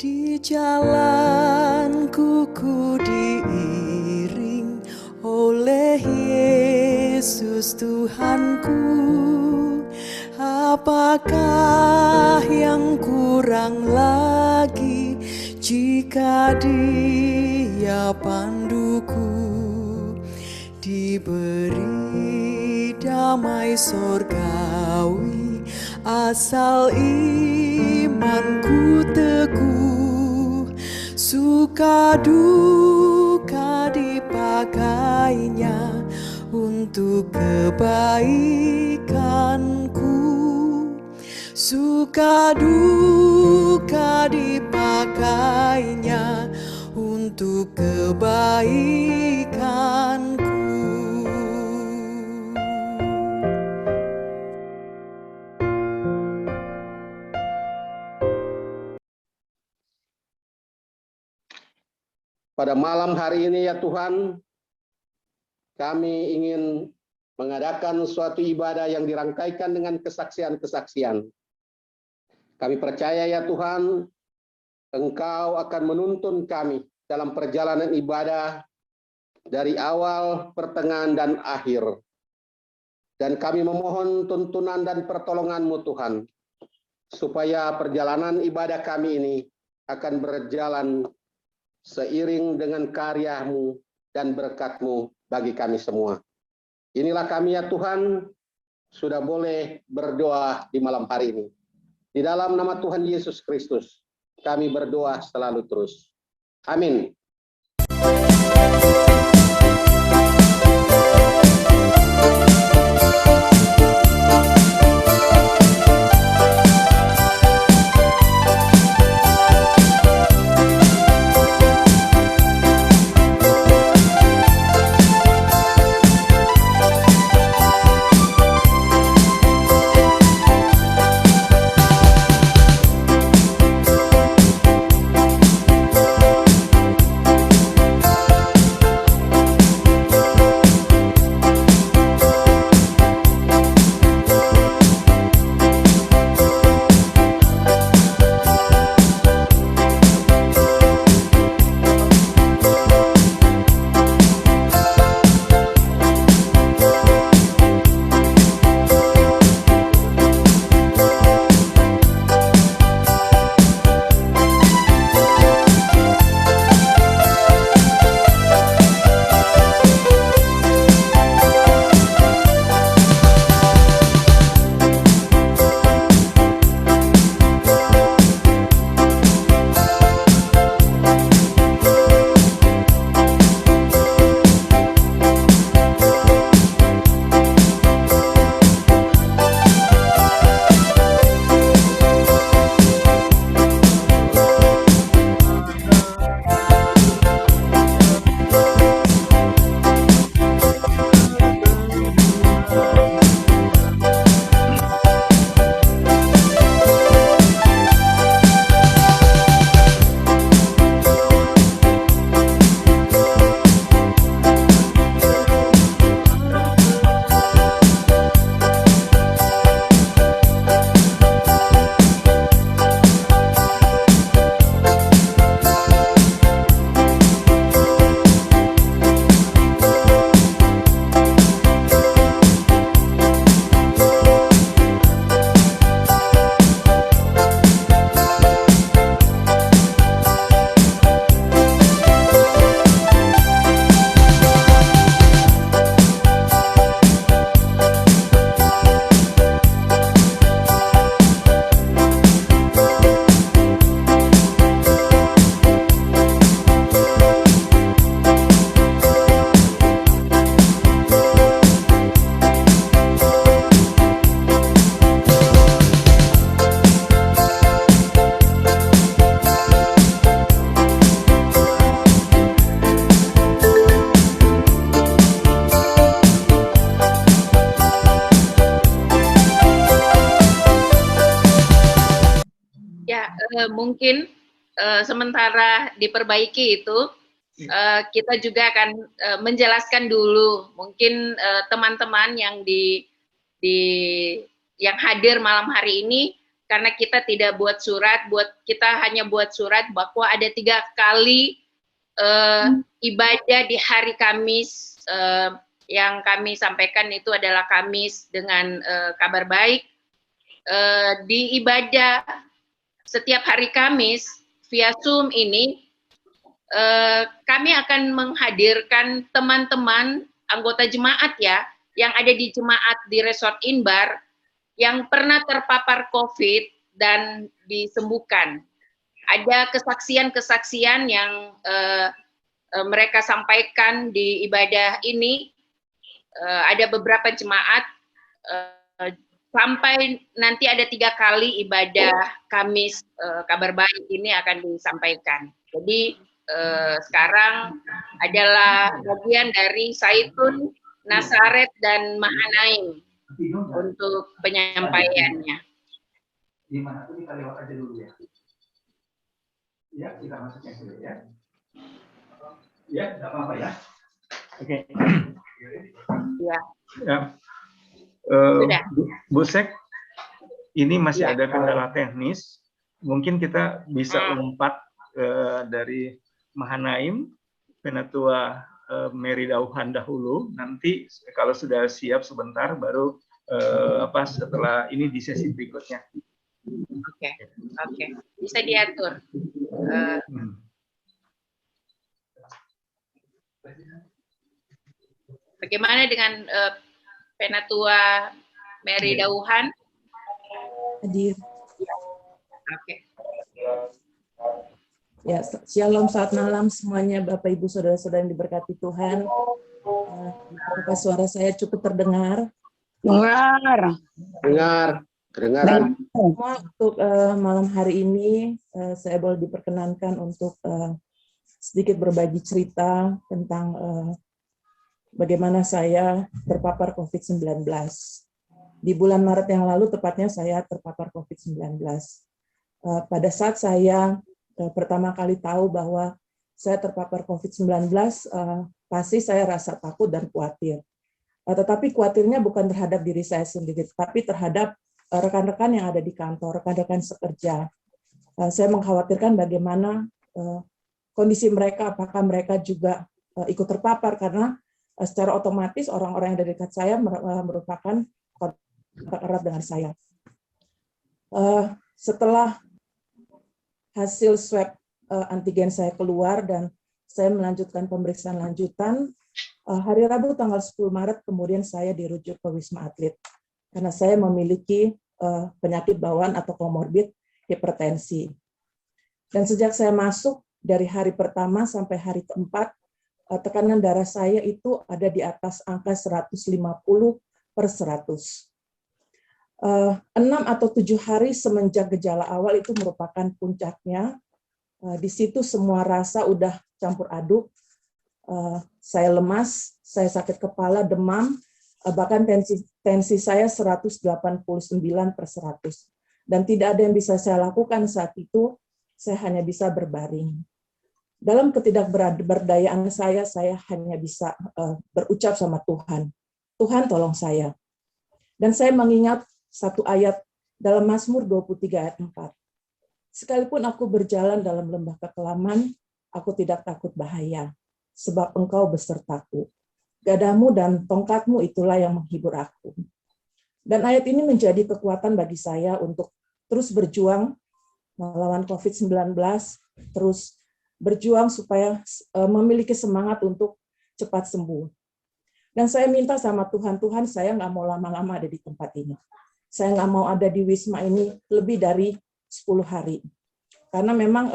Di jalanku ku diiring oleh Yesus Tuhanku. Apakah yang kurang lagi jika Dia panduku? Diberi damai sorgawi asal imanku teguh, suka duka dipakainya untuk kebaikanku, suka duka dipakainya untuk kebaikanku. Pada malam hari ini ya Tuhan, kami ingin mengadakan suatu ibadah yang dirangkaikan dengan kesaksian-kesaksian. Kami percaya ya Tuhan, Engkau akan menuntun kami dalam perjalanan ibadah dari awal, pertengahan, dan akhir. Dan kami memohon tuntunan dan pertolongan-Mu Tuhan, supaya perjalanan ibadah kami ini akan berjalan seiring dengan karya-Mu dan berkat-Mu bagi kami semua. Inilah kami ya Tuhan, sudah boleh berdoa di malam hari ini. Di dalam nama Tuhan Yesus Kristus, kami berdoa selalu terus. Amin. Mungkin sementara diperbaiki itu, kita juga akan menjelaskan dulu, mungkin teman-teman yang yang hadir malam hari ini karena kita tidak buat surat, kita hanya buat surat bahwa ada 3 kali ibadah di hari Kamis, yang kami sampaikan itu adalah Kamis dengan kabar baik. Di ibadah setiap hari Kamis via Zoom ini, kami akan menghadirkan teman-teman anggota jemaat ya, yang ada di jemaat di Resort Inbar, yang pernah terpapar COVID dan disembuhkan. Ada kesaksian-kesaksian yang mereka sampaikan di ibadah ini. Ada beberapa jemaat, sampai nanti ada 3 kali ibadah Kamis kabar baik ini akan disampaikan. Jadi sekarang adalah bagian dari Zaitun, Nazaret, dan Mahanaim untuk penyampaiannya. Gimana tuh kita lewat aja dulu ya. Ya, kita masuknya dulu ya. Ya, tidak apa-apa ya. Oke. Ya. Ya. Bu Sek, ini masih ada kendala teknis. Mungkin kita bisa lompat dari Mahanaim, Penatua Mary Dauhan dahulu. Nanti kalau sudah siap sebentar, baru setelah ini di sesi berikutnya. Oke, bisa diatur. Bagaimana dengan Penatua Mary Dauhan? Hadir. Oke. Ya, shalom, selamat malam semuanya, Bapak Ibu Saudara-saudara yang diberkati Tuhan. Apakah suara saya cukup terdengar? Kedengaran. Semua untuk malam hari ini saya boleh diperkenankan untuk sedikit berbagi cerita tentang bagaimana saya terpapar COVID-19. Di bulan Maret yang lalu tepatnya saya terpapar COVID-19. Pada saat saya pertama kali tahu bahwa saya terpapar COVID-19, pasti saya rasa takut dan khawatir. Tetapi khawatirnya bukan terhadap diri saya sendiri, tapi terhadap rekan-rekan yang ada di kantor, rekan-rekan sekerja. Saya mengkhawatirkan bagaimana kondisi mereka, apakah mereka juga ikut terpapar, karena secara otomatis orang-orang yang ada dekat saya merupakan kontak erat dengan saya. Setelah hasil swab antigen saya keluar dan saya melanjutkan pemeriksaan lanjutan, hari Rabu tanggal 10 Maret kemudian saya dirujuk ke Wisma Atlet karena saya memiliki penyakit bawaan atau komorbid hipertensi. Dan sejak saya masuk dari hari pertama sampai hari keempat, tekanan darah saya itu ada di atas angka 150/100. 6 atau 7 hari semenjak gejala awal itu merupakan puncaknya. Di situ semua rasa udah campur aduk. Saya lemas, saya sakit kepala, demam, bahkan tensi saya 189/100. Dan tidak ada yang bisa saya lakukan saat itu, saya hanya bisa berbaring. Dalam ketidakberdayaan saya hanya bisa berucap sama Tuhan. Tuhan tolong saya. Dan saya mengingat satu ayat dalam Mazmur 23 ayat 4. Sekalipun aku berjalan dalam lembah kekelaman, aku tidak takut bahaya, sebab Engkau besertaku. Gadamu dan tongkatmu itulah yang menghibur aku. Dan ayat ini menjadi kekuatan bagi saya untuk terus berjuang melawan COVID-19, terus berjuang supaya memiliki semangat untuk cepat sembuh. Dan saya minta sama Tuhan, Tuhan saya nggak mau lama-lama ada di tempat ini. Saya nggak mau ada di Wisma ini lebih dari 10 hari. Karena memang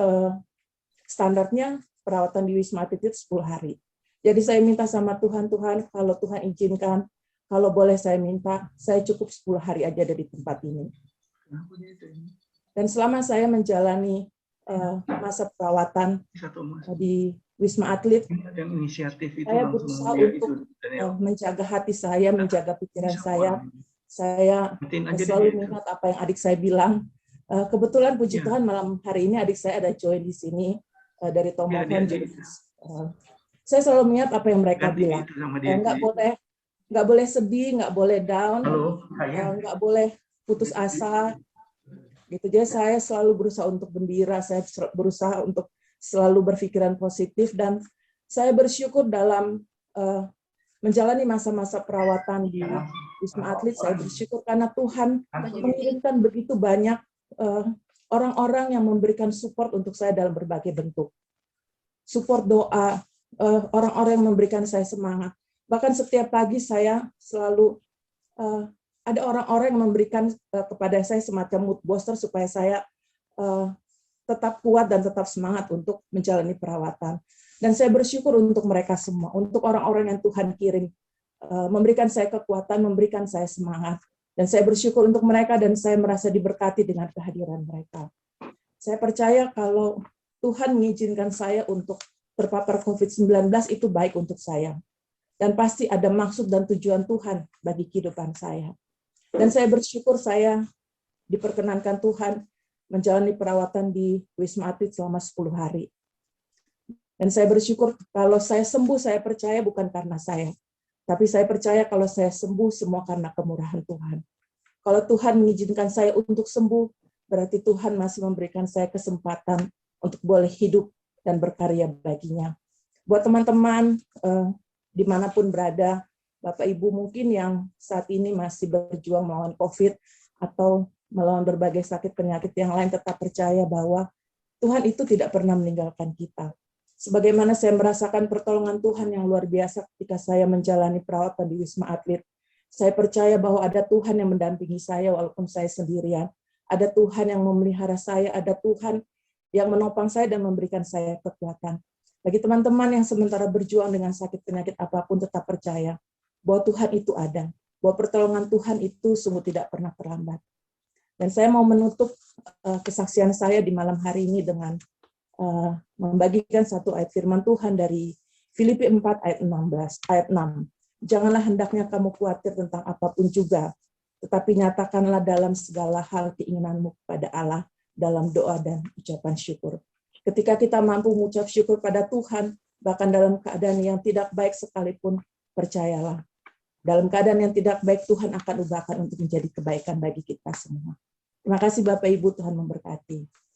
standarnya perawatan di Wisma Atlet itu 10 hari. Jadi saya minta sama Tuhan, Tuhan kalau Tuhan izinkan, kalau boleh saya minta, saya cukup 10 hari aja dari tempat ini. Dan selama saya menjalani masa perawatan di Wisma Atlet, saya berusaha untuk menjaga hati saya, menjaga pikiran saya. Saya selalu mengingat apa yang adik saya bilang. Kebetulan puji Tuhan malam hari ini adik saya ada join di sini dari Tomohon. Saya selalu mengingat apa yang mereka bilang. Nggak boleh sedih, nggak boleh down, nggak boleh putus asa. Gitu. Jadi saya selalu berusaha untuk gembira, saya berusaha untuk selalu berpikiran positif, dan saya bersyukur dalam menjalani masa-masa perawatan di Wisma Atlet. Saya bersyukur karena Tuhan mengirimkan begitu banyak orang-orang yang memberikan support untuk saya dalam berbagai bentuk. Support doa, orang-orang yang memberikan saya semangat. Bahkan setiap pagi saya selalu ada orang-orang yang memberikan kepada saya semacam mood booster supaya saya tetap kuat dan tetap semangat untuk menjalani perawatan. Dan saya bersyukur untuk mereka semua, untuk orang-orang yang Tuhan kirim, memberikan saya kekuatan, memberikan saya semangat. Dan saya bersyukur untuk mereka, dan saya merasa diberkati dengan kehadiran mereka. Saya percaya kalau Tuhan mengizinkan saya untuk terpapar COVID-19, itu baik untuk saya. Dan pasti ada maksud dan tujuan Tuhan bagi kehidupan saya. Dan saya bersyukur saya diperkenankan Tuhan menjalani perawatan di Wisma Atlet selama 10 hari. Dan saya bersyukur kalau saya sembuh, saya percaya bukan karena saya. Tapi saya percaya kalau saya sembuh, semua karena kemurahan Tuhan. Kalau Tuhan mengizinkan saya untuk sembuh, berarti Tuhan masih memberikan saya kesempatan untuk boleh hidup dan berkarya baginya. Buat teman-teman, dimanapun berada, Bapak Ibu mungkin yang saat ini masih berjuang melawan COVID atau melawan berbagai sakit penyakit yang lain, tetap percaya bahwa Tuhan itu tidak pernah meninggalkan kita. Sebagaimana saya merasakan pertolongan Tuhan yang luar biasa ketika saya menjalani perawatan di Wisma Atlet, saya percaya bahwa ada Tuhan yang mendampingi saya walaupun saya sendirian. Ada Tuhan yang memelihara saya, ada Tuhan yang menopang saya dan memberikan saya kekuatan. Bagi teman-teman yang sementara berjuang dengan sakit penyakit apapun, tetap percaya bahwa Tuhan itu ada, bahwa pertolongan Tuhan itu sungguh tidak pernah terlambat. Dan saya mau menutup kesaksian saya di malam hari ini dengan membagikan satu ayat firman Tuhan dari Filipi 4 ayat 6. Janganlah hendaknya kamu khawatir tentang apapun juga, tetapi nyatakanlah dalam segala hal keinginanmu kepada Allah dalam doa dan ucapan syukur. Ketika kita mampu mengucap syukur pada Tuhan, bahkan dalam keadaan yang tidak baik sekalipun, percayalah, dalam keadaan yang tidak baik Tuhan akan ubahkan untuk menjadi kebaikan bagi kita semua. Terima kasih Bapak Ibu, Tuhan memberkati.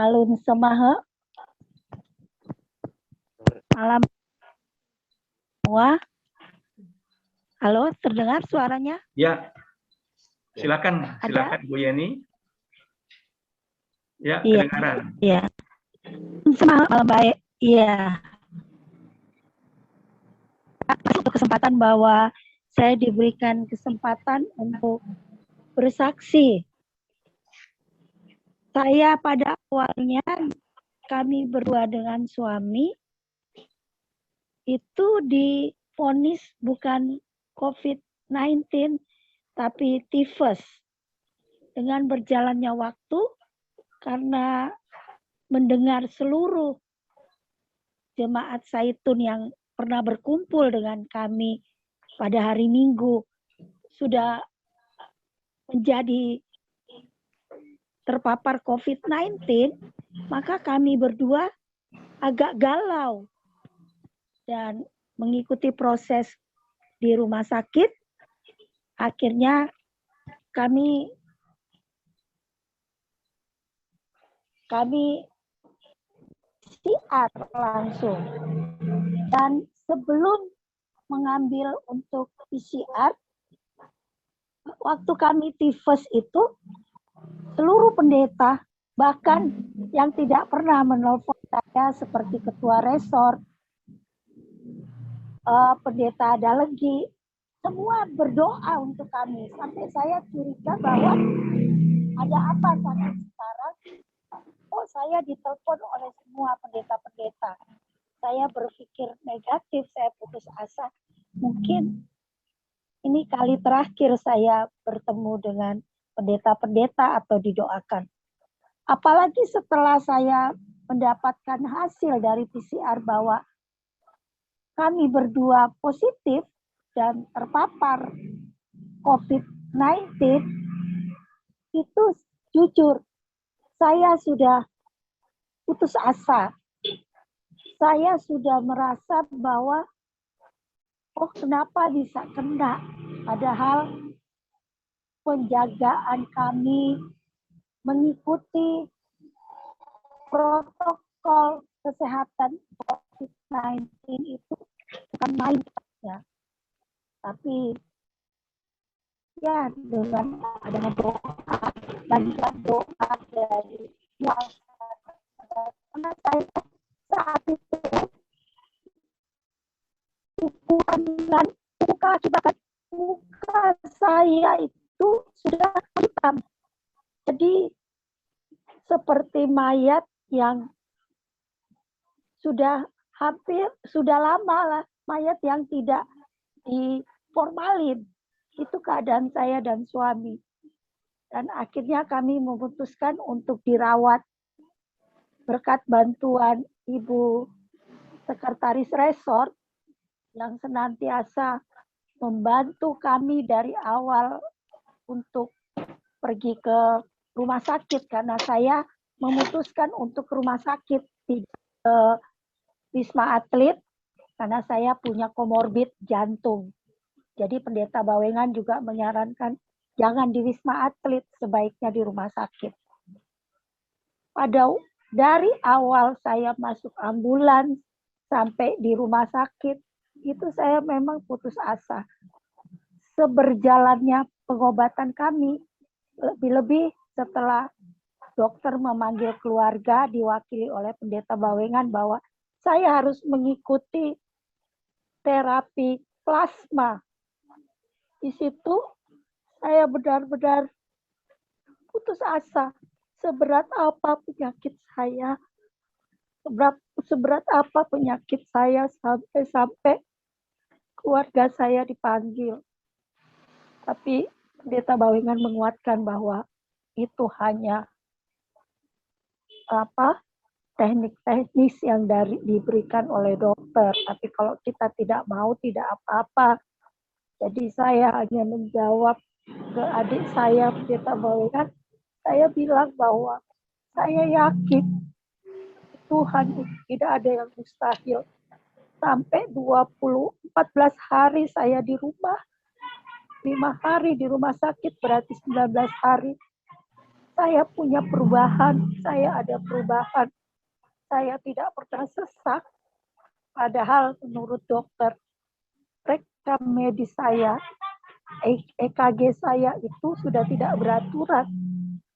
Malun Semahe. Malam semua. Halo, terdengar suaranya? Ya, silakan Bu Yeni. Ya, Iya, kedengaran. iya. Semahe, malam baik. Iya. Untuk kesempatan bahwa saya diberikan kesempatan untuk bersaksi. Saya pada awalnya, kami berdua dengan suami itu divonis bukan COVID-19 tapi tifus. Dengan berjalannya waktu, karena mendengar seluruh jemaat Zaitun yang pernah berkumpul dengan kami pada hari Minggu sudah menjadi terpapar COVID-19, maka kami berdua agak galau dan mengikuti proses di rumah sakit. Akhirnya kami PCR langsung. Dan sebelum mengambil untuk PCR, waktu kami tifus itu, seluruh pendeta, bahkan yang tidak pernah menelpon saya seperti ketua resort, pendeta Dalegi, semua berdoa untuk kami. Sampai saya curiga bahwa ada apa sampai sekarang. Oh, saya ditelepon oleh semua pendeta-pendeta. Saya berpikir negatif, saya putus asa. Mungkin ini kali terakhir saya bertemu dengan pendeta-pendeta atau didoakan. Apalagi setelah saya mendapatkan hasil dari PCR bahwa kami berdua positif dan terpapar COVID-19, itu jujur, saya sudah putus asa. Saya sudah merasa bahwa, oh kenapa bisa kena? Padahal penjagaan kami mengikuti protokol kesehatan COVID-19 itu bukan main ya. Tapi ya dengan adanya doa, bantuan doa dari karena saya saat itu ukuran muka saya itu sudah hitam. Jadi seperti mayat yang sudah lama lah, mayat yang tidak diformalin. Itu keadaan saya dan suami. Dan akhirnya kami memutuskan untuk dirawat berkat bantuan Ibu Sekretaris Resort yang senantiasa membantu kami dari awal untuk pergi ke rumah sakit, karena saya memutuskan untuk ke rumah sakit di Wisma Atlet karena saya punya komorbid jantung. Jadi pendeta Bawengan juga menyarankan jangan di Wisma Atlet, sebaiknya di rumah sakit. Dari awal saya masuk ambulans sampai di rumah sakit, itu saya memang putus asa. Seberjalannya pengobatan kami, lebih-lebih setelah dokter memanggil keluarga diwakili oleh pendeta Bawengan bahwa saya harus mengikuti terapi plasma. Di situ saya benar-benar putus asa. Seberat apa penyakit saya, seberat apa penyakit saya sampai keluarga saya dipanggil. Tapi pendeta Bawengan menguatkan bahwa itu hanya teknik-teknis yang diberikan oleh dokter. Tapi kalau kita tidak mau, tidak apa-apa. Jadi saya hanya menjawab ke adik saya, pendeta Bawengan, saya bilang bahwa saya yakin Tuhan tidak ada yang mustahil. Sampai 14 hari saya di rumah, 5 hari di rumah sakit berarti 19 hari. saya punya perubahan, saya ada perubahan. Saya tidak pernah sesak, padahal menurut dokter, rekam medis saya, EKG saya itu sudah tidak beraturan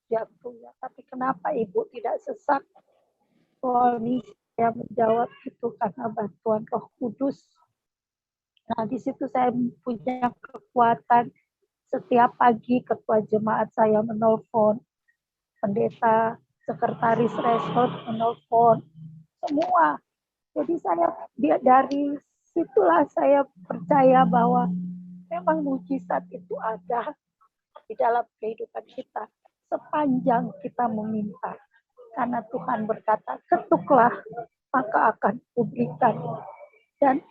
jantungnya. Tapi kenapa Ibu tidak sesak? Suami saya menjawab itu karena bantuan Roh Kudus. Nah, di situ saya punya kekuatan. Setiap pagi ketua jemaat saya menelpon, pendeta, sekretaris resort menelpon, semua. Jadi dari situlah saya percaya bahwa memang mujizat itu ada di dalam kehidupan kita sepanjang kita meminta. Karena Tuhan berkata, ketuklah maka akan kuberikan. Dan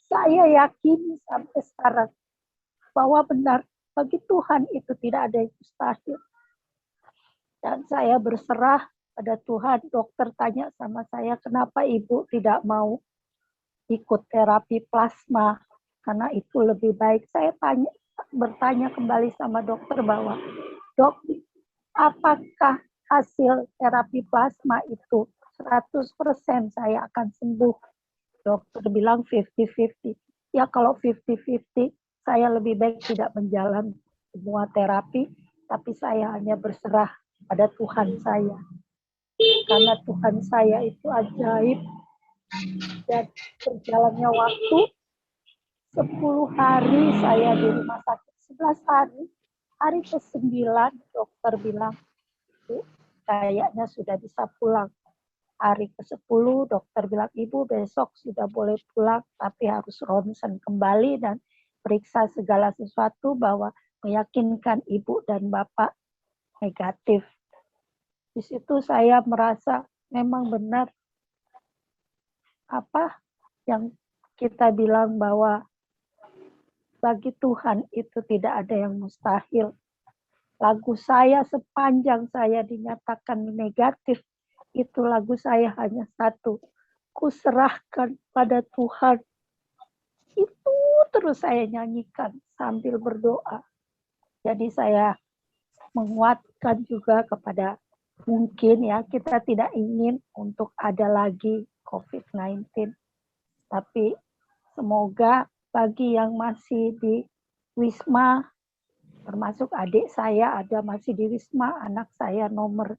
saya yakin sampai sekarang bahwa benar bagi Tuhan itu tidak ada yang mustahil. Dan saya berserah pada Tuhan. Dokter tanya sama saya, kenapa Ibu tidak mau ikut terapi plasma? Karena itu lebih baik. Saya bertanya kembali sama dokter bahwa, dok, apakah hasil terapi plasma itu 100% saya akan sembuh? Dokter bilang 50-50. Ya kalau 50-50, saya lebih baik tidak menjalani semua terapi, tapi saya hanya berserah pada Tuhan saya. Karena Tuhan saya itu ajaib. Dan berjalannya waktu, 10 hari saya di rumah sakit, 11 hari. Hari ke-9 dokter bilang, kayaknya sudah bisa pulang. Hari ke-10 dokter bilang, Ibu besok sudah boleh pulang, tapi harus ronsen kembali dan periksa segala sesuatu bahwa meyakinkan Ibu dan Bapak negatif. Di situ saya merasa memang benar apa yang kita bilang bahwa bagi Tuhan itu tidak ada yang mustahil. Lagu saya sepanjang saya dinyatakan negatif, itu lagu saya hanya satu. Kuserahkan pada Tuhan. Itu terus saya nyanyikan sambil berdoa. Jadi saya menguatkan juga kepada mungkin ya kita tidak ingin untuk ada lagi COVID-19. Tapi semoga bagi yang masih di Wisma, termasuk adik saya ada masih di Wisma, anak saya nomor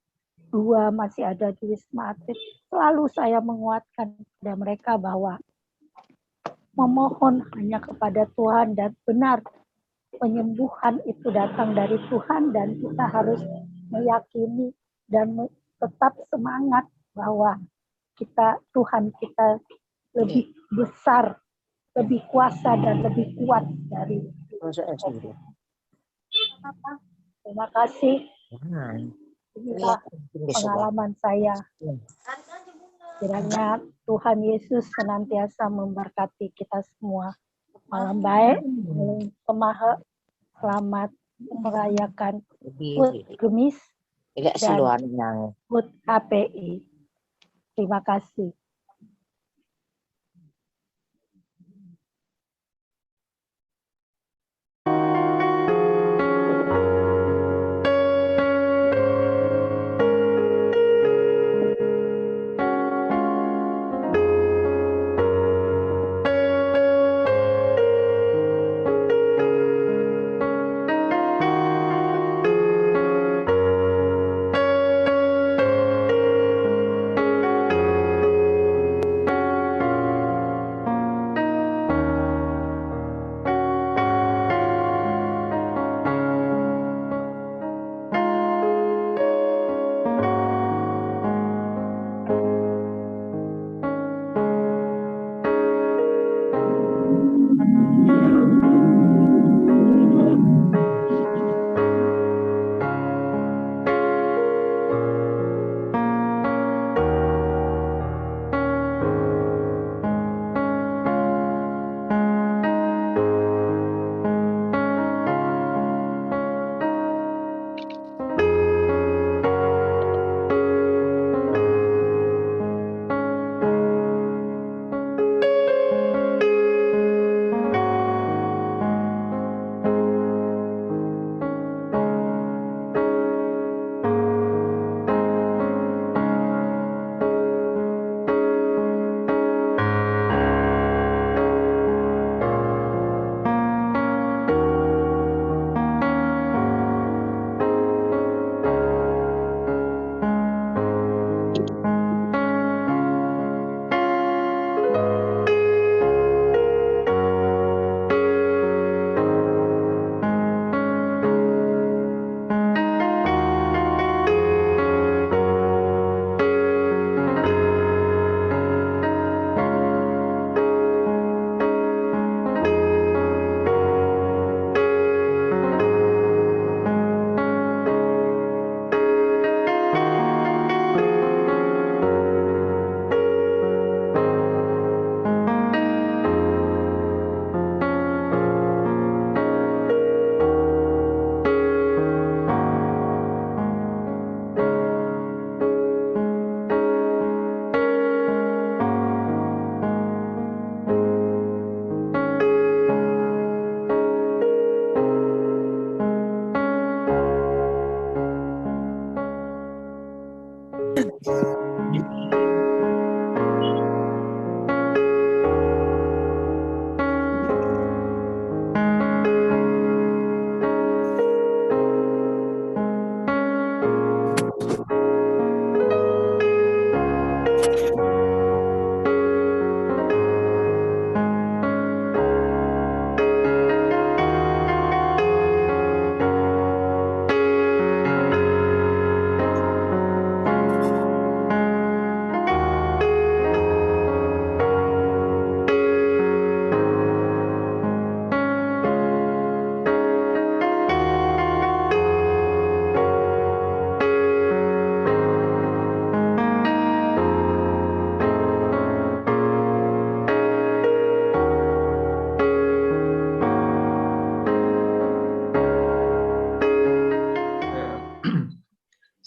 2 masih ada di Wisma Atlet, selalu saya menguatkan kepada mereka bahwa memohon hanya kepada Tuhan dan benar penyembuhan itu datang dari Tuhan dan kita harus meyakini dan tetap semangat bahwa Tuhan kita lebih besar, lebih kuasa dan lebih kuat dari COVID. Terima kasih. Inilah pengalaman saya. Kiranya Tuhan Yesus senantiasa memberkati kita semua. Malam baik, Pemahe, selamat merayakan HUT Gemis dan HUT KPI. Terima kasih.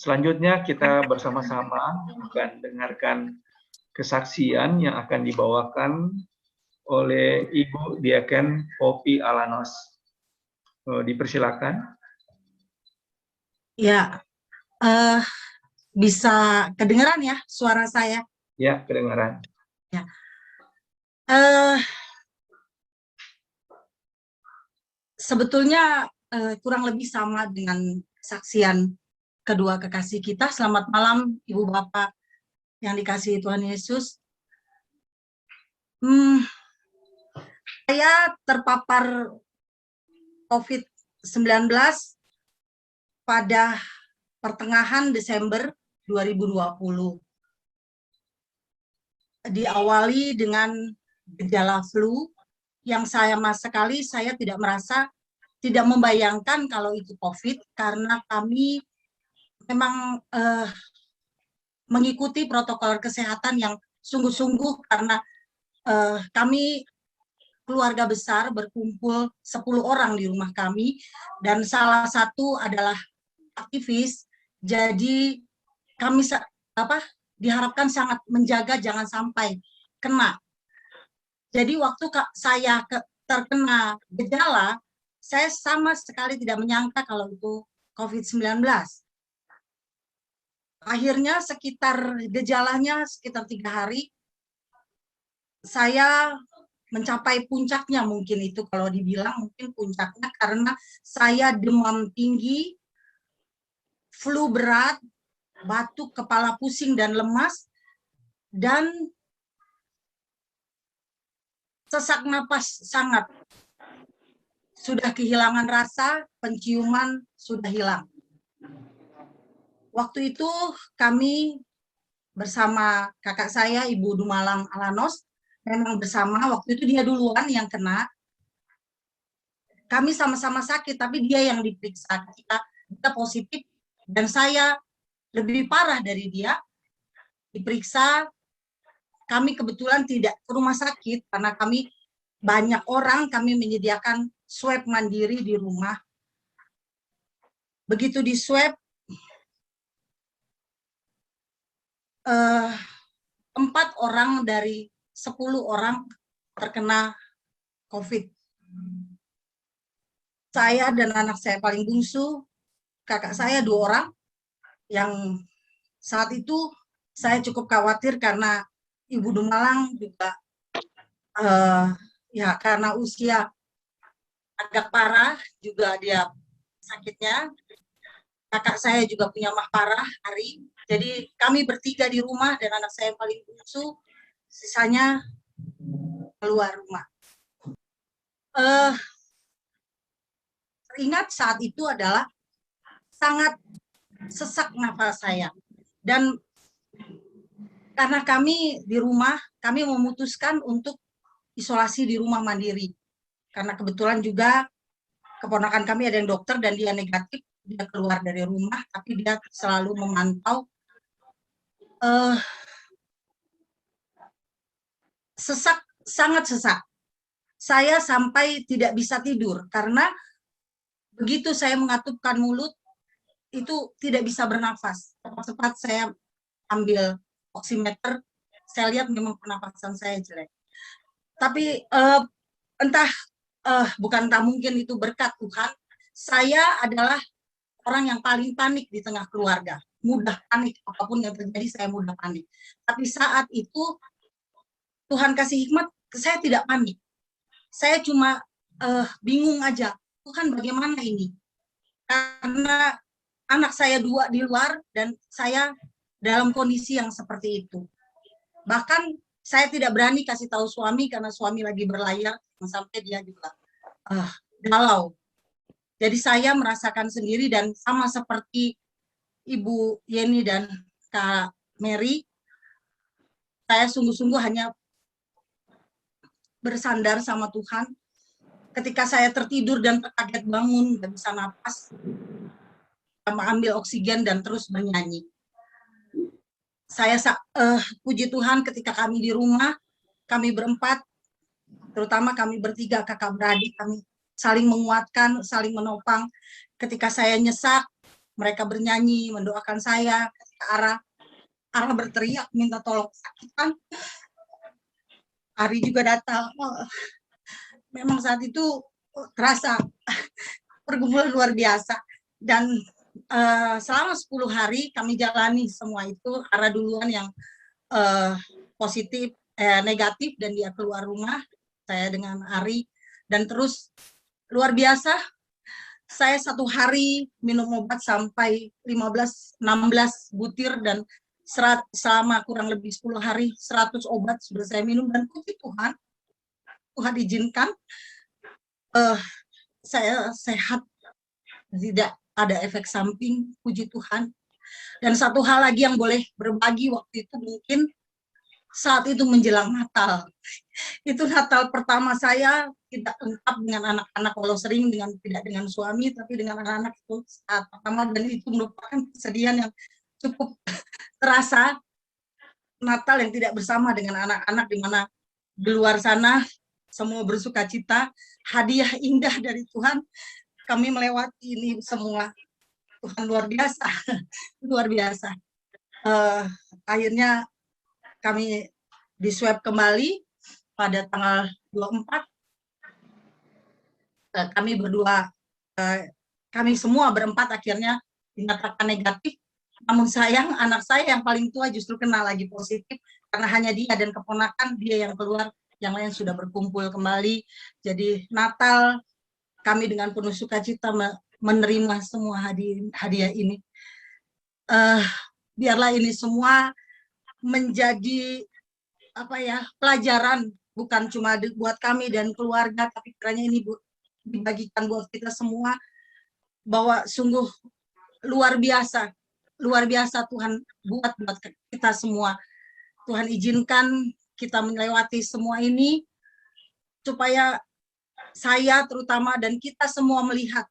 Selanjutnya kita bersama-sama akan dengarkan kesaksian yang akan dibawakan oleh Ibu Diaken Poppy Alanos. Dipersilakan. Ya, bisa kedengaran ya suara saya? Ya, kedengaran. Ya. Sebetulnya kurang lebih sama dengan kesaksian kedua kekasih kita. Selamat malam Ibu Bapak yang dikasihi Tuhan Yesus. Saya terpapar COVID-19 pada pertengahan Desember 2020. Diawali dengan gejala flu yang saya tidak merasa, tidak membayangkan kalau itu COVID, karena kami memang mengikuti protokol kesehatan yang sungguh-sungguh, karena kami keluarga besar berkumpul 10 orang di rumah kami, dan salah satu adalah aktivis, jadi kami diharapkan sangat menjaga jangan sampai kena. Jadi waktu saya terkena gejala, saya sama sekali tidak menyangka kalau itu COVID-19. Akhirnya gejalanya sekitar 3 hari, saya mencapai puncaknya, mungkin itu kalau dibilang mungkin puncaknya, karena saya demam tinggi, flu berat, batuk, kepala pusing dan lemas, dan sesak napas sangat. Sudah kehilangan rasa, penciuman sudah hilang. Waktu itu kami bersama kakak saya, Ibu Dumalang Alanos, memang bersama, waktu itu dia duluan yang kena. Kami sama-sama sakit, tapi dia yang diperiksa. Kita positif, dan saya lebih parah dari dia. Diperiksa, kami kebetulan tidak ke rumah sakit, karena kami banyak orang, kami menyediakan swab mandiri di rumah. Begitu di swab, 4 orang dari 10 orang terkena COVID. Saya dan anak saya paling bungsu, kakak saya 2 orang, yang saat itu saya cukup khawatir karena Ibu Dumalang juga ya karena usia agak parah juga dia sakitnya. Kakak saya juga punya mah parah, Ari. Jadi kami bertiga di rumah dan anak saya yang paling bungsu, sisanya keluar rumah. Ingat saat itu adalah sangat sesak nafas saya. Dan karena kami di rumah, kami memutuskan untuk isolasi di rumah mandiri. Karena kebetulan juga keponakan kami ada yang dokter dan dia negatif, dia keluar dari rumah, tapi dia selalu memantau. Sangat sesak. Saya sampai tidak bisa tidur, karena begitu saya mengatupkan mulut, itu tidak bisa bernafas. Cepat-cepat saya ambil oximeter, saya lihat memang pernapasan saya jelek. Tapi bukan mungkin itu berkat Tuhan, saya adalah orang yang paling panik di tengah keluarga. Mudah panik, apapun yang terjadi saya mudah panik. Tapi saat itu Tuhan kasih hikmat, saya tidak panik. Saya cuma bingung aja, Tuhan bagaimana ini? Karena anak saya 2 di luar dan saya dalam kondisi yang seperti itu. Bahkan saya tidak berani kasih tahu suami karena suami lagi berlayar, sampai dia juga galau. Jadi saya merasakan sendiri, dan sama seperti Ibu Yeni dan Kak Mary, saya sungguh-sungguh hanya bersandar sama Tuhan. Ketika saya tertidur dan terkaget bangun, nggak bisa napas, mengambil oksigen dan terus bernyanyi. Saya puji Tuhan ketika kami di rumah, kami berempat, terutama kami bertiga kakak beradik, kami saling menguatkan, saling menopang. Ketika saya nyesak, mereka bernyanyi, mendoakan saya, Ara berteriak minta tolong sakitan. Ari juga datang. Memang saat itu terasa pergumulan luar biasa. Dan selama 10 hari kami jalani semua itu. Ara duluan yang positif, negatif, dan dia keluar rumah. Saya dengan Ari. Dan terus luar biasa. Saya 1 hari minum obat sampai 15-16 butir, dan selama kurang lebih 10 hari 100 obat sudah saya minum, dan puji Tuhan, Tuhan izinkan saya sehat, tidak ada efek samping, puji Tuhan. Dan satu hal lagi yang boleh berbagi waktu itu, mungkin saat itu menjelang Natal. Itu Natal pertama saya tidak lengkap dengan anak-anak, walau sering tidak dengan suami, tapi dengan anak-anak itu saat pertama, dan itu merupakan kesedihan yang cukup terasa. Natal yang tidak bersama dengan anak-anak, di mana di luar sana semua bersuka cita, hadiah indah dari Tuhan, kami melewati ini semua. Tuhan luar biasa, luar biasa. Akhirnya kami di swab kembali pada tanggal 24. Kami berdua, kami semua berempat akhirnya dinyatakan negatif. Namun sayang, anak saya yang paling tua justru kena lagi positif, karena hanya dia dan keponakan dia yang keluar, yang lain sudah berkumpul kembali. Jadi Natal kami dengan penuh sukacita menerima semua hadiah ini. Biarlah ini semua menjadi pelajaran, bukan cuma buat kami dan keluarga, tapi kiranya ini dibagikan buat kita semua, bahwa sungguh luar biasa Tuhan buat kita semua. Tuhan izinkan kita melewati semua ini supaya saya terutama dan kita semua melihat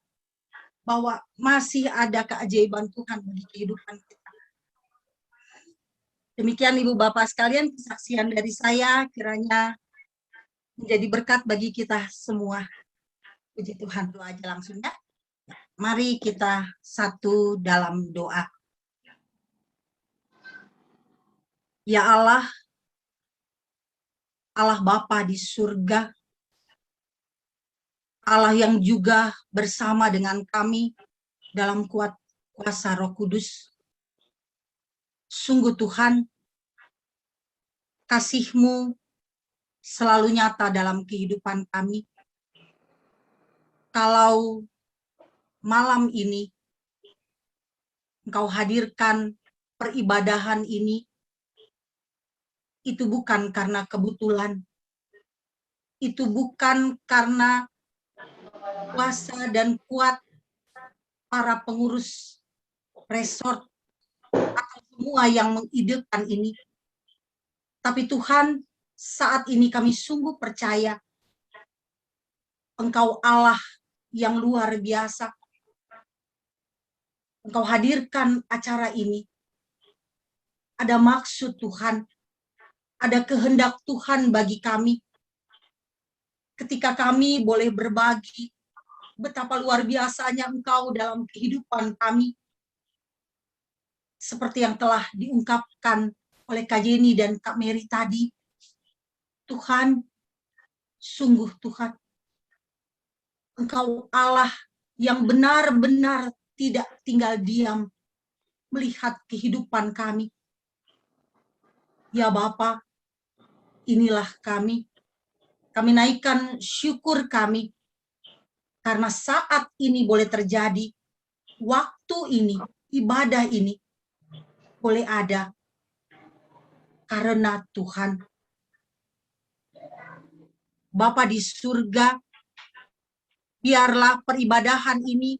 bahwa masih ada keajaiban Tuhan bagi kehidupan kita. Demikian Ibu Bapak sekalian, kesaksian dari saya kiranya menjadi berkat bagi kita semua. Puji Tuhan. Doa aja langsung ya. Mari kita satu dalam doa. Ya Allah, Allah Bapa di surga, Allah yang juga bersama dengan kami dalam kuasa Roh Kudus. Sungguh Tuhan, kasih-Mu selalu nyata dalam kehidupan kami. Kalau malam ini Engkau hadirkan peribadahan ini, itu bukan karena kebetulan, itu bukan karena kuasa dan kuat para pengurus resort atau semua yang mengidekan ini. Tapi Tuhan, saat ini kami sungguh percaya Engkau Allah yang luar biasa. Engkau hadirkan acara ini. Ada maksud Tuhan, ada kehendak Tuhan bagi kami. Ketika kami boleh berbagi, betapa luar biasanya Engkau dalam kehidupan kami. Seperti yang telah diungkapkan oleh Kak Jenny dan Kak Mary tadi. Tuhan, sungguh Tuhan, Engkau Allah yang benar-benar tidak tinggal diam melihat kehidupan kami. Ya Bapa, inilah kami. Kami naikkan syukur kami karena saat ini boleh terjadi, waktu ini, ibadah ini boleh ada karena Tuhan. Bapa di surga, biarlah peribadahan ini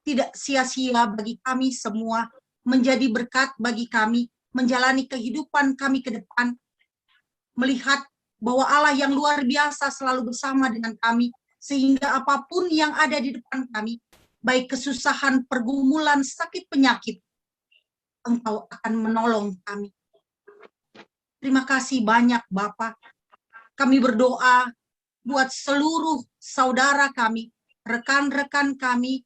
tidak sia-sia bagi kami semua, menjadi berkat bagi kami, menjalani kehidupan kami ke depan, melihat bahwa Allah yang luar biasa selalu bersama dengan kami, sehingga apapun yang ada di depan kami, baik kesusahan, pergumulan, sakit, penyakit, Engkau akan menolong kami. Terima kasih banyak Bapa. Kami berdoa buat seluruh saudara kami, rekan-rekan kami,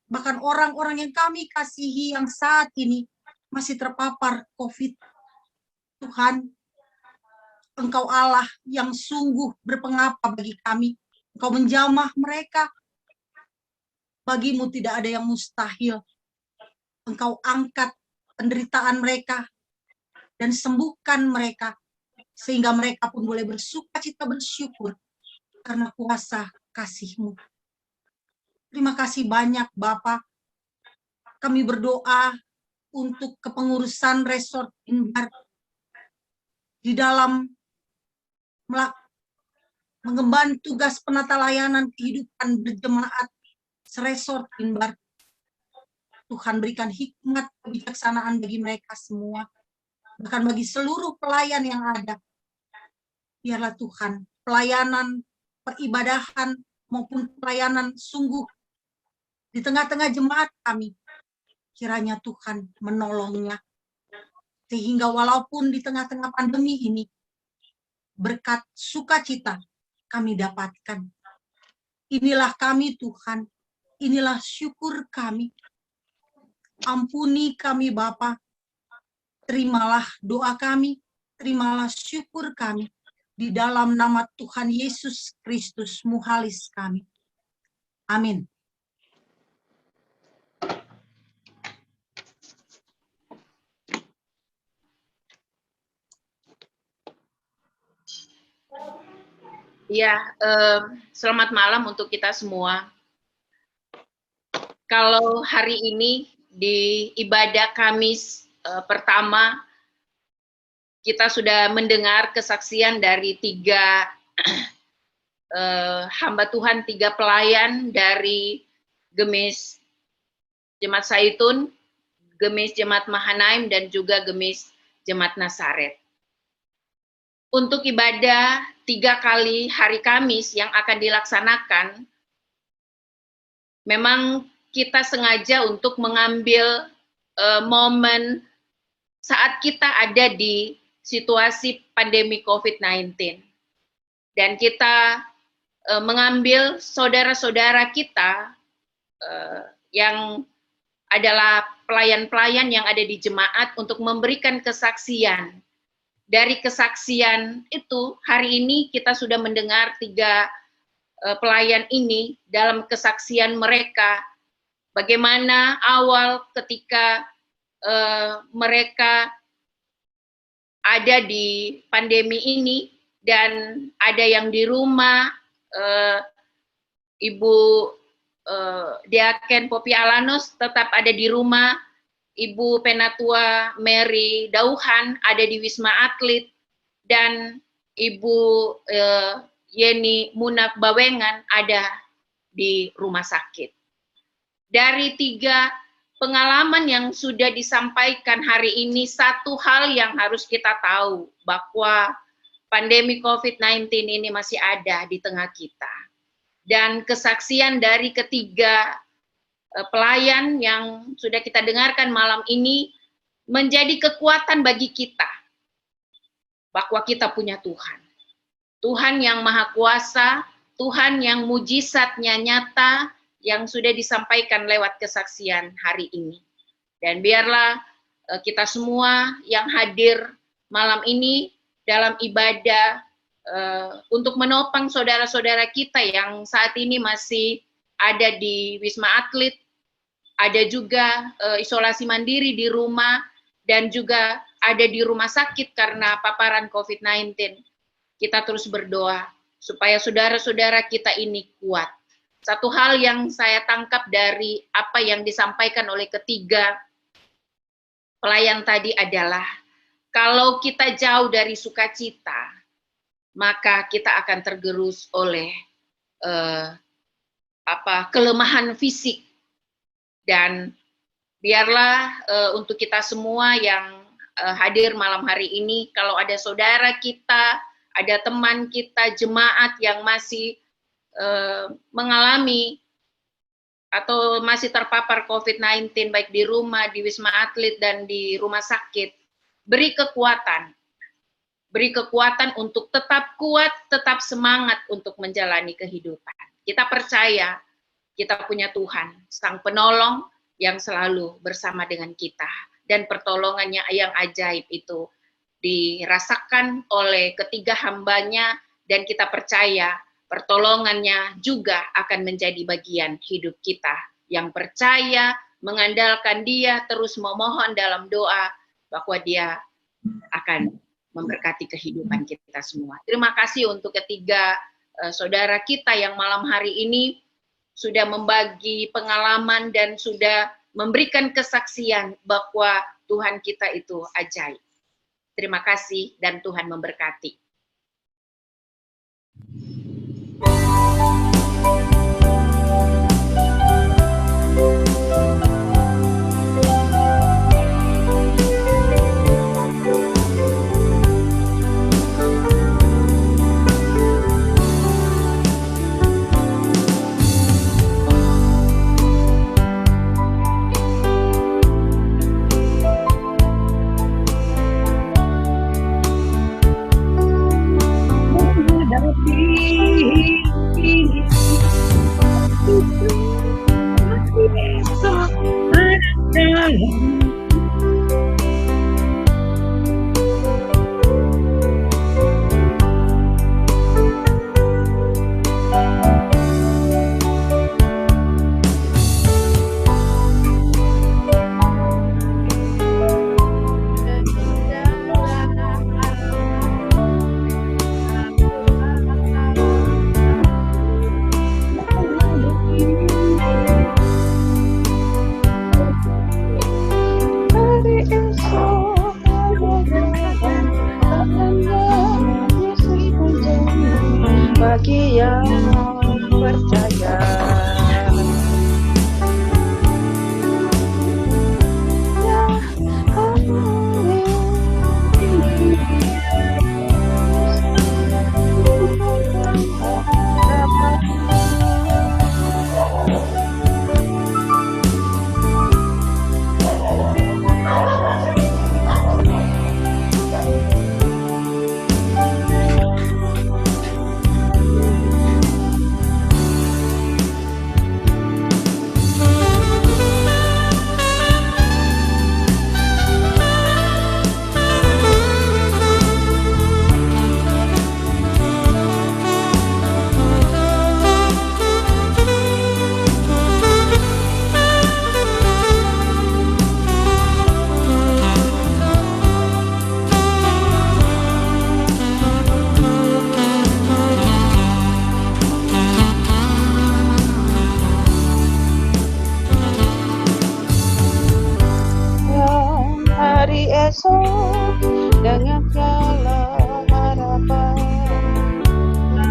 bahkan orang-orang yang kami kasihi yang saat ini masih terpapar COVID. Tuhan, Engkau Allah yang sungguh berpengapa bagi kami. Engkau menjamah mereka. Bagimu tidak ada yang mustahil. Engkau angkat penderitaan mereka dan sembuhkan mereka, sehingga mereka pun boleh bersuka-cita bersyukur karena kuasa kasih-Mu. Terima kasih banyak Bapa. Kami berdoa untuk kepengurusan Resort Inbar di dalam mengemban tugas penata layanan kehidupan berjemaat Resort Inbar. Tuhan berikan hikmat kebijaksanaan bagi mereka semua, bahkan bagi seluruh pelayan yang ada. Biarlah Tuhan pelayanan peribadahan maupun pelayanan sungguh di tengah-tengah jemaat kami, kiranya Tuhan menolongnya, sehingga walaupun di tengah-tengah pandemi ini, berkat sukacita kami dapatkan. Inilah kami Tuhan, inilah syukur kami. Ampuni kami Bapa, terimalah doa kami, terimalah syukur kami, di dalam nama Tuhan Yesus Kristus Muhalis kami. Amin. Ya, selamat malam untuk kita semua. Kalau hari ini di ibadah Kamis pertama, kita sudah mendengar kesaksian dari 3 hamba Tuhan, 3 pelayan dari Gemis Jemaat Zaitun, Gemis Jemaat Mahanaim, dan juga Gemis Jemaat Nazaret. Untuk ibadah 3 kali hari Kamis yang akan dilaksanakan, memang kita sengaja untuk mengambil momen saat kita ada di situasi pandemi COVID-19. Dan kita mengambil saudara-saudara kita yang adalah pelayan-pelayan yang ada di jemaat untuk memberikan kesaksian. Dari kesaksian itu, hari ini kita sudah mendengar 3 pelayan ini dalam kesaksian mereka, bagaimana awal ketika mereka ada di pandemi ini, dan ada yang di rumah, Ibu Diaken Popi Alanos tetap ada di rumah, Ibu Penatua Mary Dauhan ada di Wisma Atlet, dan Ibu Yeni Munak Bawengan ada di rumah sakit. Dari 3 pengalaman yang sudah disampaikan hari ini, satu hal yang harus kita tahu, bahwa pandemi COVID-19 ini masih ada di tengah kita. Dan kesaksian dari ketiga pelayan yang sudah kita dengarkan malam ini menjadi kekuatan bagi kita, bahwa kita punya Tuhan. Tuhan yang Maha Kuasa, Tuhan yang mujizatnya nyata, yang sudah disampaikan lewat kesaksian hari ini. Dan biarlah kita semua yang hadir malam ini dalam ibadah untuk menopang saudara-saudara kita yang saat ini masih ada di Wisma Atlet, ada juga isolasi mandiri di rumah, dan juga ada di rumah sakit karena paparan COVID-19. Kita terus berdoa supaya saudara-saudara kita ini kuat. Satu hal yang saya tangkap dari apa yang disampaikan oleh ketiga pelayan tadi adalah, kalau kita jauh dari sukacita, maka kita akan tergerus oleh kelemahan fisik. Dan biarlah untuk kita semua yang hadir malam hari ini, kalau ada saudara kita, ada teman kita, jemaat yang masih mengalami atau masih terpapar COVID-19, baik di rumah, di Wisma Atlet, dan di rumah sakit, beri kekuatan untuk tetap kuat, tetap semangat untuk menjalani kehidupan. Kita percaya kita punya Tuhan, Sang Penolong yang selalu bersama dengan kita. Dan pertolongannya yang ajaib itu dirasakan oleh ketiga hambanya, dan kita percaya pertolongannya juga akan menjadi bagian hidup kita. Yang percaya, mengandalkan Dia, terus memohon dalam doa bahwa Dia akan memberkati kehidupan kita semua. Terima kasih untuk ketiga saudara kita yang malam hari ini sudah membagi pengalaman dan sudah memberikan kesaksian bahwa Tuhan kita itu ajaib. Terima kasih dan Tuhan memberkati. Bagi yang percaya, hari esok dengan segala harapan,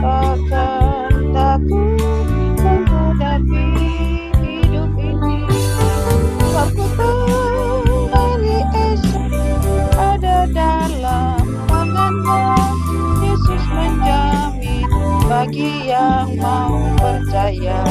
bahkan takut menghadapi hidup ini. Aku tahu hari esok ada dalam tangan-Mu. Yesus menjamin bagi yang mau percaya.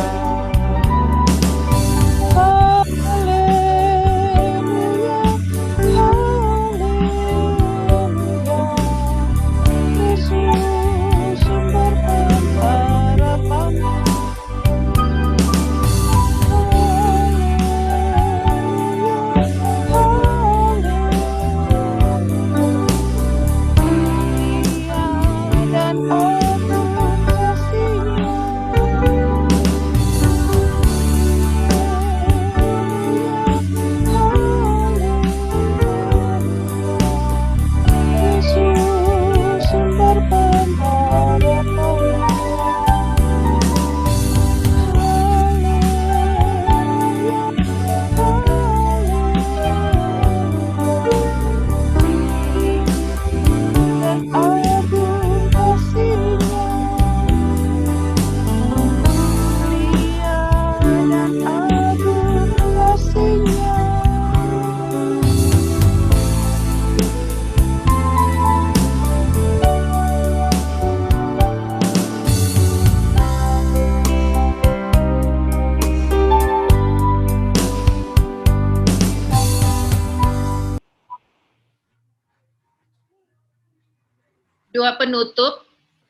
Doa penutup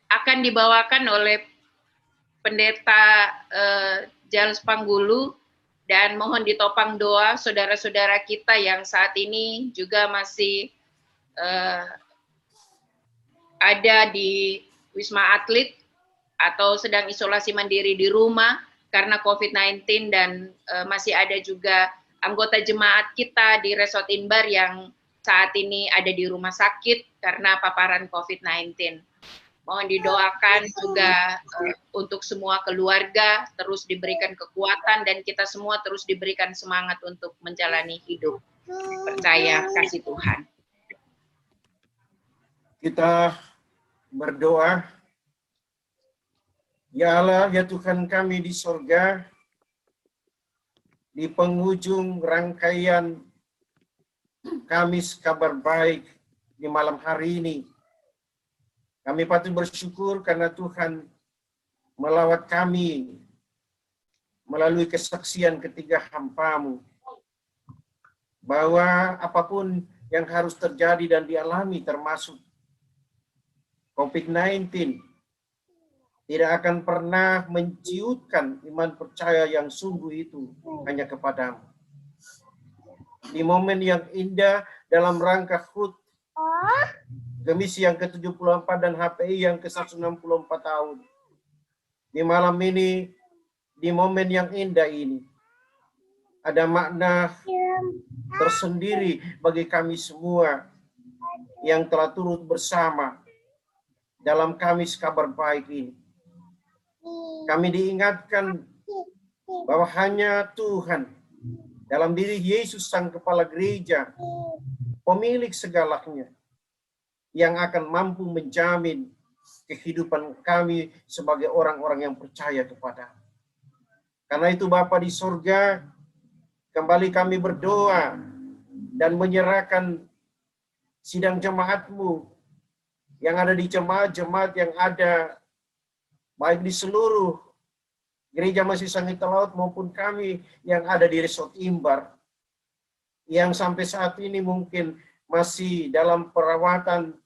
akan dibawakan oleh Pendeta Jals Panggulu, dan mohon ditopang doa saudara-saudara kita yang saat ini juga masih ada di Wisma Atlet atau sedang isolasi mandiri di rumah karena COVID-19, dan masih ada juga anggota jemaat kita di Resort Inbar yang saat ini ada di rumah sakit karena paparan COVID-19. Mohon didoakan juga untuk semua keluarga terus diberikan kekuatan dan kita semua terus diberikan semangat untuk menjalani hidup percaya kasih Tuhan. Kita berdoa. Ya Allah, ya Tuhan kami di sorga, di penghujung rangkaian Kamis Kabar Baik di malam hari ini, kami patut bersyukur karena Tuhan melawat kami melalui kesaksian ketiga hamba-Mu, bahwa apapun yang harus terjadi dan dialami termasuk COVID-19 tidak akan pernah menciutkan iman percaya yang sungguh itu hanya kepadamu. Di momen yang indah dalam rangka HUT Gemisi yang ke-74 dan HPI yang ke-164 tahun. Di malam ini, di momen yang indah ini, ada makna tersendiri bagi kami semua yang telah turut bersama dalam Kamis Kabar Baik ini. Kami diingatkan bahwa hanya Tuhan dalam diri Yesus Sang Kepala Gereja, pemilik segalanya, yang akan mampu menjamin kehidupan kami sebagai orang-orang yang percaya kepada. Karena itu Bapa di sorga, kembali kami berdoa dan menyerahkan sidang jemaat-Mu yang ada di jemaat-jemaat yang ada baik di seluruh Gereja Masih Sangita Laut maupun kami yang ada di Resort Imbar, yang sampai saat ini mungkin masih dalam perawatan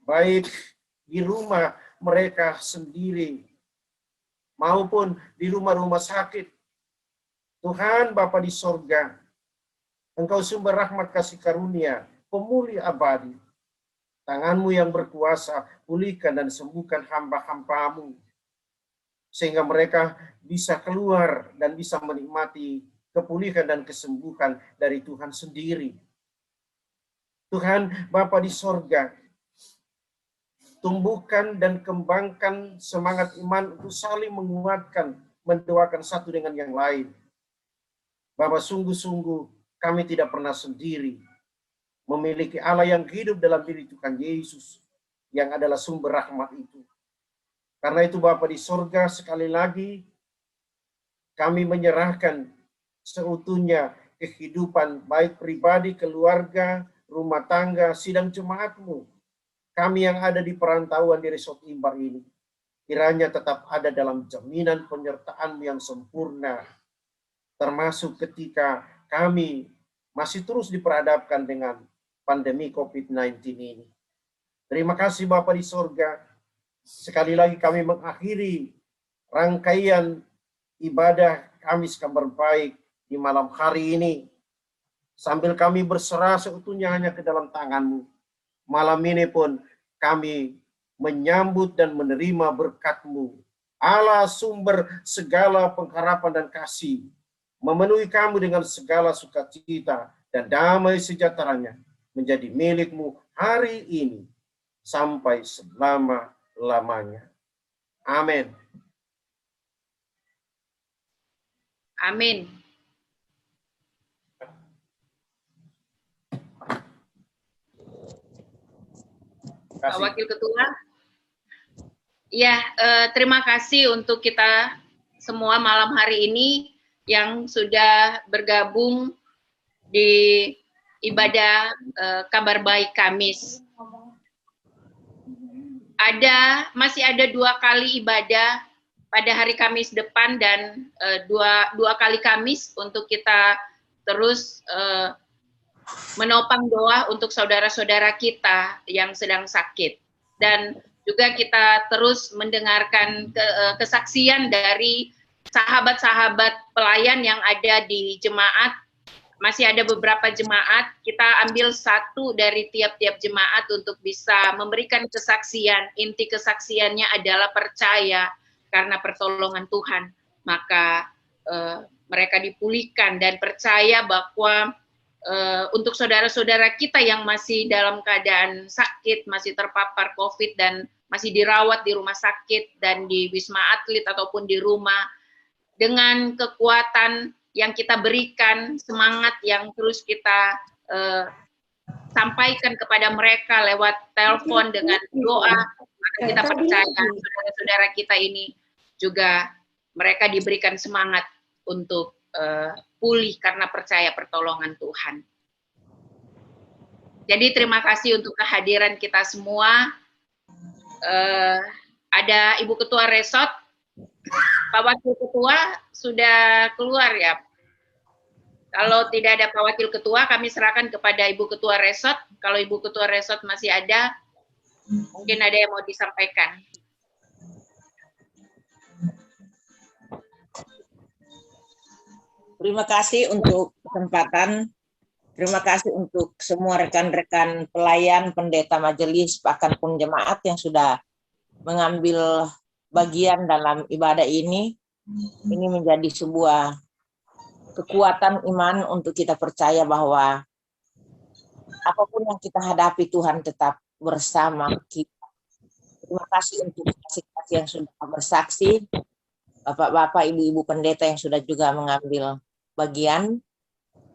baik di rumah mereka sendiri maupun di rumah-rumah sakit. Tuhan Bapa di sorga, Engkau sumber rahmat kasih karunia, pemulih abadi. Tangan-Mu yang berkuasa, pulihkan dan sembuhkan hamba-hamba-Mu, sehingga mereka bisa keluar dan bisa menikmati kepulihan dan kesembuhan dari Tuhan sendiri. Tuhan Bapa di sorga, tumbuhkan dan kembangkan semangat iman untuk saling menguatkan, mendoakan satu dengan yang lain. Bapa, sungguh-sungguh kami tidak pernah sendiri, memiliki Allah yang hidup dalam diri Tuhan Yesus, yang adalah sumber rahmat itu. Karena itu Bapa di sorga, sekali lagi kami menyerahkan seutuhnya kehidupan baik pribadi, keluarga, rumah tangga, sidang jemaat-Mu, kami yang ada di perantauan di Resort Imbar ini, kiranya tetap ada dalam jaminan penyertaan-Mu yang sempurna, termasuk ketika kami masih terus diperhadapkan dengan pandemi COVID-19 ini. Terima kasih Bapa di sorga. Sekali lagi kami mengakhiri rangkaian ibadah Kamis Kabar Baik di malam hari ini, sambil kami berserah seutuhnya hanya ke dalam tangan-Mu. Malam ini pun kami menyambut dan menerima berkat-Mu. Allah sumber segala pengharapan dan kasih, memenuhi kami dengan segala sukacita dan damai sejahteranya menjadi milik-Mu hari ini sampai selama-lamanya. Amin. Amin. Pak Wakil Ketua. Ya, terima kasih untuk kita semua malam hari ini yang sudah bergabung di ibadah Kabar Baik Kamis. Masih ada 2 kali ibadah pada hari Kamis depan dan dua kali Kamis untuk kita terus menopang doa untuk saudara-saudara kita yang sedang sakit, dan juga kita terus mendengarkan kesaksian dari sahabat-sahabat pelayan yang ada di jemaat, masih ada beberapa jemaat, kita ambil satu dari tiap-tiap jemaat untuk bisa memberikan kesaksian. Inti kesaksiannya adalah percaya karena pertolongan Tuhan, maka mereka dipulihkan, dan percaya bahwa untuk saudara-saudara kita yang masih dalam keadaan sakit, masih terpapar COVID dan masih dirawat di rumah sakit dan di Wisma Atlet ataupun di rumah, dengan kekuatan yang kita berikan, semangat yang terus kita sampaikan kepada mereka lewat telepon dengan doa, maka kita percaya saudara-saudara kita ini juga mereka diberikan semangat untuk pulih karena percaya pertolongan Tuhan. Jadi terima kasih untuk kehadiran kita semua. Ada Ibu Ketua Resort, Pak Wakil Ketua sudah keluar ya. Kalau tidak ada Pak Wakil Ketua, kami serahkan kepada Ibu Ketua Resort. Kalau Ibu Ketua Resort masih ada, mungkin ada yang mau disampaikan. Terima kasih untuk kesempatan. Terima kasih untuk semua rekan-rekan pelayan, pendeta majelis, bahkan pun jemaat yang sudah mengambil bagian dalam ibadah ini. Ini menjadi sebuah kekuatan iman untuk kita percaya bahwa apapun yang kita hadapi, Tuhan tetap bersama kita. Terima kasih untuk saksi-saksi yang sudah bersaksi, Bapak-bapak, Ibu-ibu pendeta yang sudah juga mengambil bagian.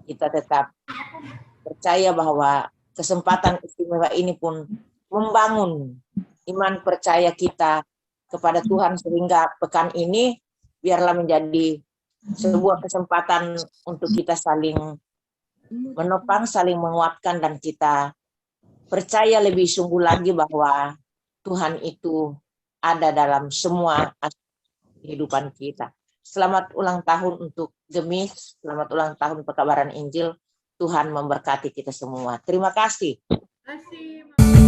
Kita tetap percaya bahwa kesempatan istimewa ini pun membangun iman percaya kita kepada Tuhan, sehingga pekan ini biarlah menjadi sebuah kesempatan untuk kita saling menopang, saling menguatkan, dan kita percaya lebih sungguh lagi bahwa Tuhan itu ada dalam semua kehidupan kita. Selamat ulang tahun untuk Gemis, selamat ulang tahun Pekabaran Injil. Tuhan memberkati kita semua. Terima kasih. Terima kasih.